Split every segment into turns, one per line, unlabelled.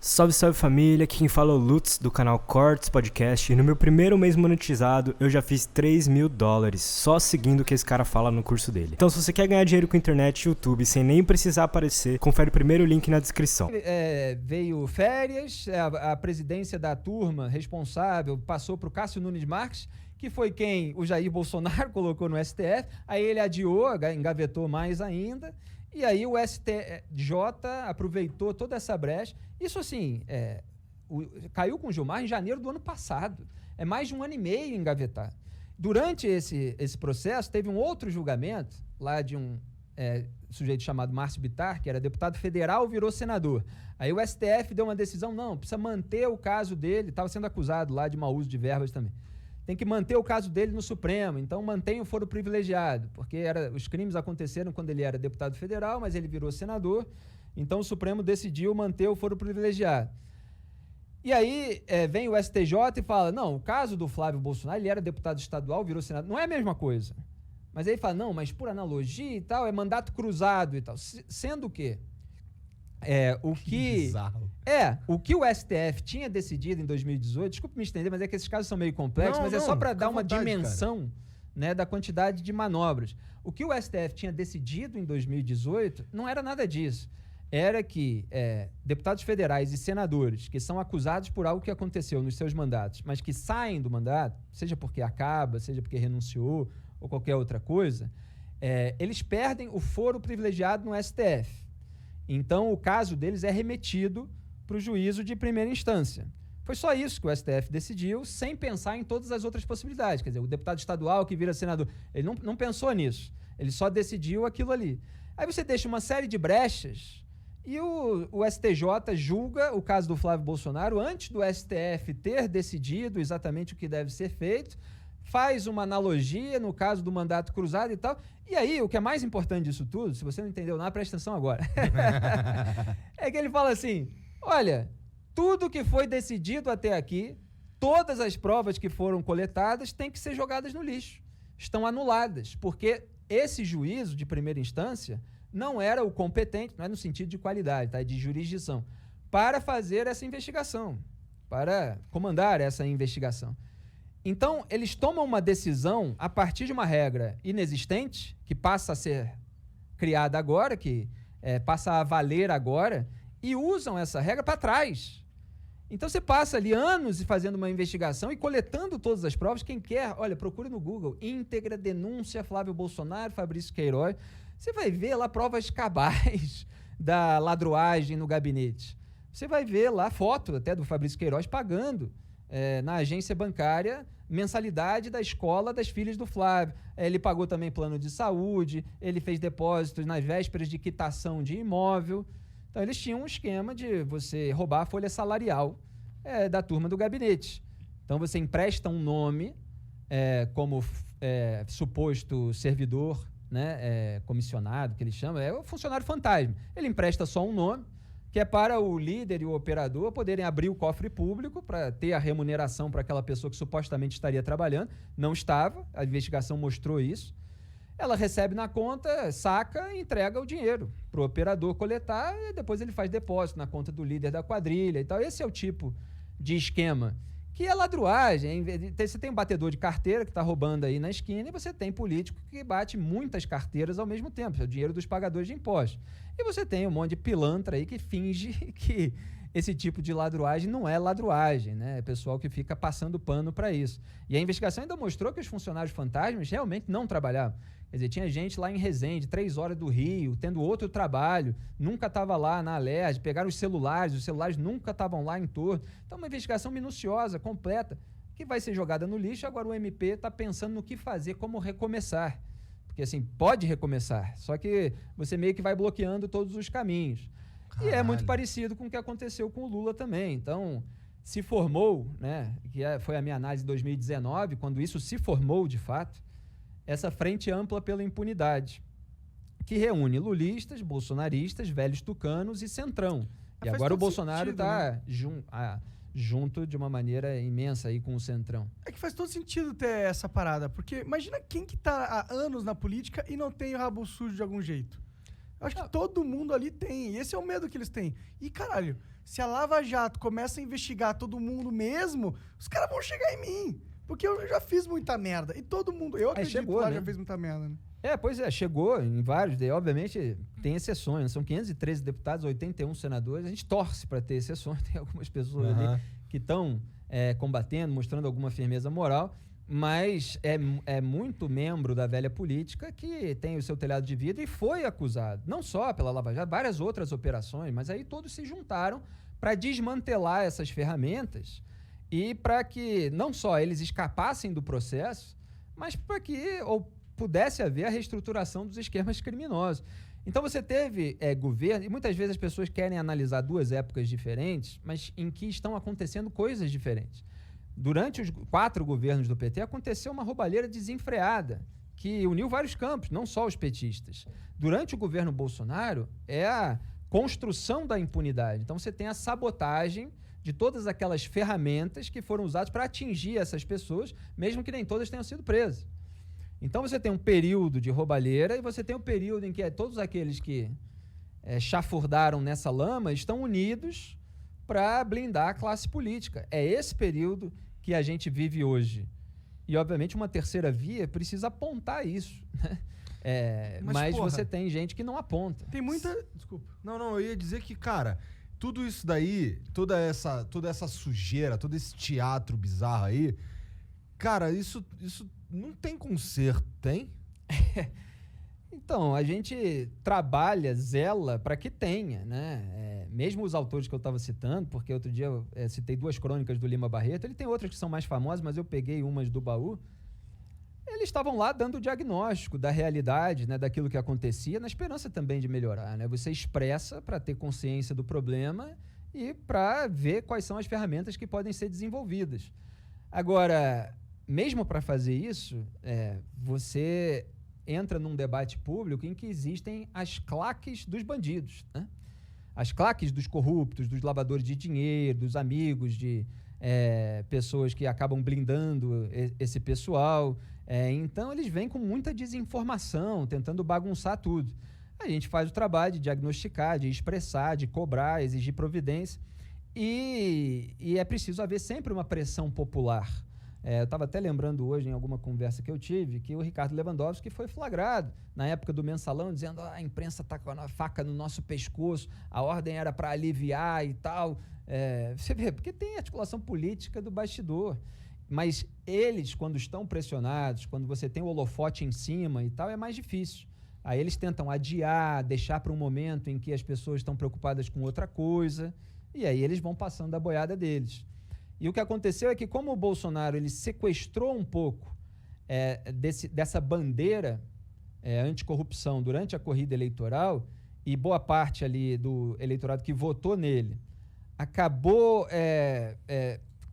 Salve, salve família, aqui quem fala é o Lutz do canal Cortes Podcast e no meu primeiro mês monetizado eu já fiz $3.000 só seguindo o que esse cara fala no curso dele. Então se você quer ganhar dinheiro com internet e YouTube sem nem precisar aparecer, confere o primeiro link na descrição.
Veio férias, a presidência da turma responsável passou para o Cássio Nunes Marques, que foi quem o Jair Bolsonaro colocou no STF, aí ele adiou, engavetou mais ainda. E aí o STJ aproveitou toda essa brecha. Isso assim, caiu com o Gilmar em janeiro do ano passado. É mais de 1 ano e meio engavetado. Durante esse processo, teve um outro julgamento, lá de um sujeito chamado Márcio Bittar, que era deputado federal, virou senador. Aí o STF deu uma decisão, não, precisa manter o caso dele, estava sendo acusado lá de mau uso de verbas também. Tem que manter o caso dele no Supremo, então mantém o foro privilegiado, porque os crimes aconteceram quando ele era deputado federal, mas ele virou senador, então o Supremo decidiu manter o foro privilegiado. E aí vem o STJ e fala, não, o caso do Flávio Bolsonaro, ele era deputado estadual, virou senador, não é a mesma coisa. Mas aí fala, não, mas por analogia e tal, é mandato cruzado e tal, sendo que o que o STF tinha decidido em 2018, desculpe me estender, mas é que esses casos são meio complexos, mas é só para dar uma dimensão, né, da quantidade de manobras. O que o STF tinha decidido em 2018 não era nada disso. Era que deputados federais e senadores que são acusados por algo que aconteceu nos seus mandatos, mas que saem do mandato, seja porque acaba, seja porque renunciou ou qualquer outra coisa, eles perdem o foro privilegiado no STF. Então, o caso deles é remetido para o juízo de primeira instância. Foi só isso que o STF decidiu, sem pensar em todas as outras possibilidades. Quer dizer, o deputado estadual que vira senador, ele não pensou nisso. Ele só decidiu aquilo ali. Aí você deixa uma série de brechas e o STJ julga o caso do Flávio Bolsonaro antes do STF ter decidido exatamente o que deve ser feito, faz uma analogia no caso do mandato cruzado e tal. E aí, o que é mais importante disso tudo, se você não entendeu nada, presta atenção agora. É que ele fala assim, olha, tudo que foi decidido até aqui, todas as provas que foram coletadas têm que ser jogadas no lixo. Estão anuladas, porque esse juízo de primeira instância não era o competente, não é no sentido de qualidade, tá? De jurisdição, para fazer essa investigação, para comandar essa investigação. Então, eles tomam uma decisão a partir de uma regra inexistente, que passa a ser criada agora, que passa a valer agora, e usam essa regra para trás. Então, você passa ali anos fazendo uma investigação e coletando todas as provas. Quem quer, olha, procure no Google, íntegra denúncia Flávio Bolsonaro, Fabrício Queiroz. Você vai ver lá provas cabais da ladruagem no gabinete. Você vai ver lá foto até do Fabrício Queiroz pagando na agência bancária, mensalidade da escola das filhas do Flávio. Ele pagou também plano de saúde, ele fez depósitos nas vésperas de quitação de imóvel. Então, eles tinham um esquema de você roubar a folha salarial da turma do gabinete. Então, você empresta um nome como suposto servidor, né, comissionado, que ele chama, é o funcionário fantasma. Ele empresta só um nome, que é para o líder e o operador poderem abrir o cofre público para ter a remuneração para aquela pessoa que supostamente estaria trabalhando. Não estava, a investigação mostrou isso. Ela recebe na conta, saca e entrega o dinheiro para o operador coletar e depois ele faz depósito na conta do líder da quadrilha e tal. Esse é o tipo de esquema que é ladruagem. Você tem um batedor de carteira que está roubando aí na esquina e você tem político que bate muitas carteiras ao mesmo tempo, é o dinheiro dos pagadores de impostos. E você tem um monte de pilantra aí que finge que esse tipo de ladruagem não é ladruagem, né? É pessoal que fica passando pano para isso. E a investigação ainda mostrou que os funcionários fantasmas realmente não trabalhavam. Quer dizer, tinha gente lá em Resende, 3 horas do Rio, tendo outro trabalho, nunca estava lá na Alerj, pegaram os celulares nunca estavam lá em torno. Então, uma investigação minuciosa, completa, que vai ser jogada no lixo. Agora o MP está pensando no que fazer, como recomeçar. Porque, assim, pode recomeçar, só que você meio que vai bloqueando todos os caminhos. Caralho. E é muito parecido com o que aconteceu com o Lula também. Então, se formou, né, foi a minha análise de 2019, quando isso se formou de fato, essa frente ampla pela impunidade, que reúne lulistas, bolsonaristas, velhos tucanos e centrão. E agora o Bolsonaro está junto de uma maneira imensa aí com o centrão.
É que faz todo sentido ter essa parada, porque imagina quem que tá há anos na política e não tem o rabo sujo de algum jeito. Eu acho que todo mundo ali tem, e esse é o medo que eles têm. E, caralho, se a Lava Jato começa a investigar todo mundo mesmo, os caras vão chegar em mim. Porque eu já fiz muita merda. E todo mundo, eu acredito
chegou,
que lá
né?
já fez muita merda, né?
Pois é, chegou em vários, obviamente tem exceções, né? São 513 deputados, 81 senadores, a gente torce para ter exceções, tem algumas pessoas ali que estão combatendo, mostrando alguma firmeza moral, mas é muito membro da velha política que tem o seu telhado de vidro e foi acusado, não só pela Lava Jato, várias outras operações, mas aí todos se juntaram para desmantelar essas ferramentas e para que não só eles escapassem do processo, mas para que pudesse haver a reestruturação dos esquemas criminosos. Então você teve governo, e muitas vezes as pessoas querem analisar duas épocas diferentes, mas em que estão acontecendo coisas diferentes. Durante os 4 governos do PT aconteceu uma roubalheira desenfreada, que uniu vários campos, não só os petistas. Durante o governo Bolsonaro é a construção da impunidade. Então você tem a sabotagem de todas aquelas ferramentas que foram usadas para atingir essas pessoas, mesmo que nem todas tenham sido presas. Então você tem um período de roubalheira e você tem um período em que todos aqueles que chafurdaram nessa lama estão unidos para blindar a classe política. É esse período que a gente vive hoje. E, obviamente, uma terceira via precisa apontar isso, né? Mas
porra,
você tem gente que não aponta.
Tem muita... Desculpa.
Não, eu ia dizer que, cara, tudo isso daí, toda essa sujeira, todo esse teatro bizarro aí, cara, isso não tem conserto, tem?
Então, a gente trabalha, zela para que tenha, né? Mesmo os autores que eu estava citando, porque outro dia eu citei 2 crônicas do Lima Barreto, ele tem outras que são mais famosas, mas eu peguei umas do baú. Eles estavam lá dando o diagnóstico da realidade, né, daquilo que acontecia, na esperança também de melhorar, né? Você expressa para ter consciência do problema e para ver quais são as ferramentas que podem ser desenvolvidas. Agora, mesmo para fazer isso, você entra num debate público em que existem as claques dos bandidos, né? As claques dos corruptos, dos lavadores de dinheiro, dos amigos de pessoas que acabam blindando esse pessoal. Então, eles vêm com muita desinformação, tentando bagunçar tudo. A gente faz o trabalho de diagnosticar, de expressar, de cobrar, exigir providência. E é preciso haver sempre uma pressão popular. Eu estava até lembrando hoje, em alguma conversa que eu tive, que o Ricardo Lewandowski foi flagrado na época do Mensalão, dizendo a imprensa está com a faca no nosso pescoço, a ordem era para aliviar e tal. Você vê, porque tem articulação política do bastidor. Mas eles, quando estão pressionados, quando você tem o holofote em cima e tal, é mais difícil. Aí eles tentam adiar, deixar para um momento em que as pessoas estão preocupadas com outra coisa, e aí eles vão passando a boiada deles. E o que aconteceu é que, como o Bolsonaro ele sequestrou um pouco dessa bandeira anticorrupção durante a corrida eleitoral, e boa parte ali do eleitorado que votou nele acabou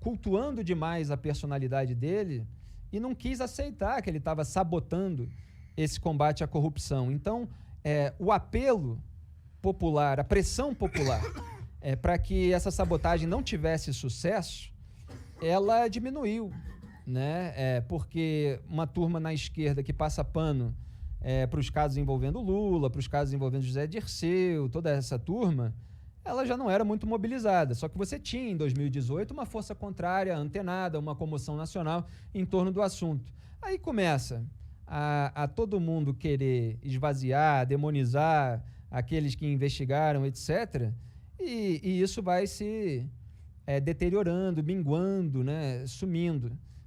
cultuando demais a personalidade dele e não quis aceitar que ele estava sabotando esse combate à corrupção. Então, o apelo popular, a pressão popular para que essa sabotagem não tivesse sucesso, ela diminuiu, né? Porque uma turma na esquerda que passa pano para os casos envolvendo Lula, para os casos envolvendo José Dirceu, toda essa turma, ela já não era muito mobilizada. Só que você tinha, em 2018, uma força contrária, antenada, uma comoção nacional em torno do assunto. Aí começa a todo mundo querer esvaziar, demonizar aqueles que investigaram, etc., e isso vai se deteriorando, minguando, né, sumindo.